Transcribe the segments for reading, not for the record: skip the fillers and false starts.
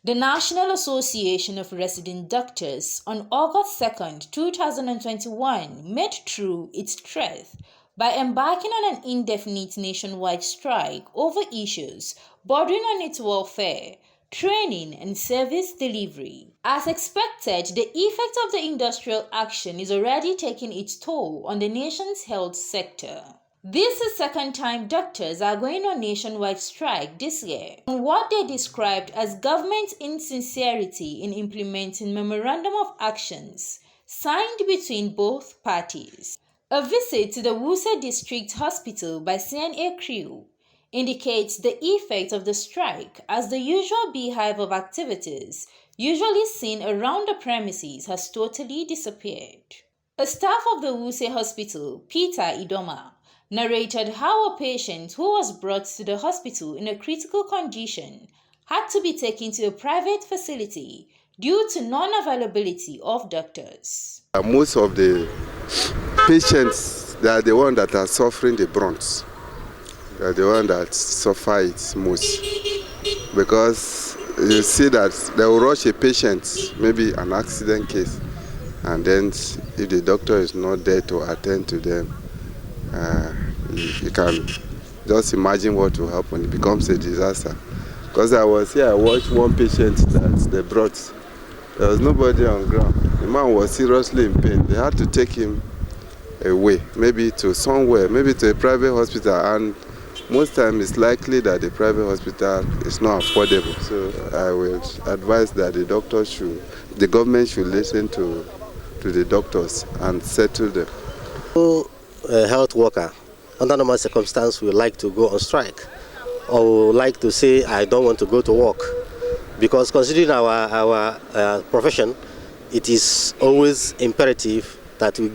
The National Association of Resident Doctors on August 2, 2021 made true its threat by embarking on an indefinite nationwide strike over issues bordering on its welfare, training, and service delivery. As expected, the effect of the industrial action is already taking its toll on the nation's health sector. This is the second time doctors are going on nationwide strike this year on what they described as government insincerity in implementing Memorandum of Actions signed between both parties. A visit to the Wuse District Hospital by CNA crew indicates the effect of the strike, as the usual beehive of activities usually seen around the premises has totally disappeared. A staff of the Wuse Hospital, Peter Idoma, narrated how a patient who was brought to the hospital in a critical condition had to be taken to a private facility due to non-availability of doctors. Most of the patients, they are the ones that are suffering the brunt. They are the ones that suffer it most. Because you see that they will rush a patient, maybe an accident case, and then if the doctor is not there to attend to them, you can just imagine what will happen. It becomes a disaster. Because I was here, I watched one patient that they brought. There was nobody on ground. The man was seriously in pain. They had to take him away, maybe to somewhere, maybe to a private hospital. And most times it's likely that the private hospital is not affordable. So I will advise that the government should listen to the doctors and settle them. A health worker, under normal circumstances, would like to go on strike, or would like to say, I don't want to go to work. Because considering our profession, it is always imperative that we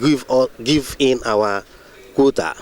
give in our quota.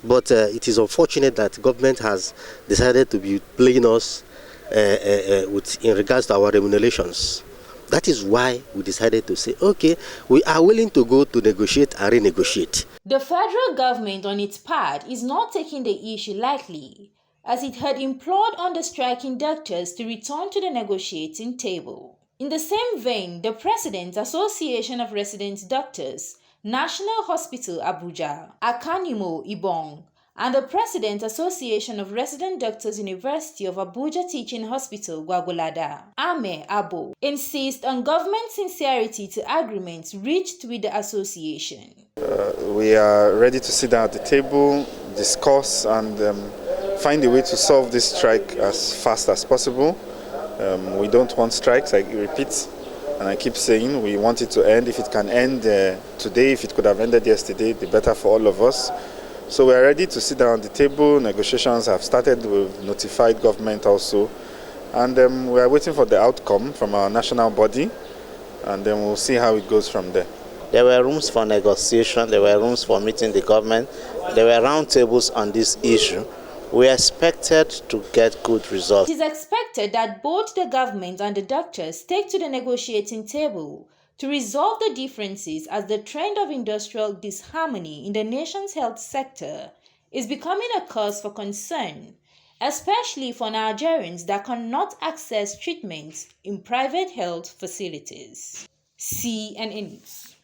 But it is unfortunate that government has decided to be playing us in regards to our remunerations. That is why we decided to say, okay, we are willing to go to negotiate and renegotiate. The federal government, on its part, is not taking the issue lightly, as it had implored on the striking doctors to return to the negotiating table. In the same vein, the President's Association of Resident Doctors, National Hospital Abuja, Akanimo Ibong, and the President Association of Resident Doctors University of Abuja Teaching Hospital, Gwagwalada, Ame Abo, insist on government sincerity to agreements reached with the association. We are ready to sit down at the table, discuss, and find a way to solve this strike as fast as possible. We don't want strikes, I repeat, and I keep saying we want it to end. If it can end today, if it could have ended yesterday, the better for all of us. So we are ready to sit down at the table. Negotiations have started. We've notified government also. And we are waiting for the outcome from our national body. And then we'll see how it goes from there. There were rooms for negotiation. There were rooms for meeting the government. There were round tables on this issue. We expected to get good results. It is expected that both the government and the doctors take to the negotiating table to resolve the differences, as the trend of industrial disharmony in the nation's health sector is becoming a cause for concern, especially for Nigerians that cannot access treatment in private health facilities. CNN News.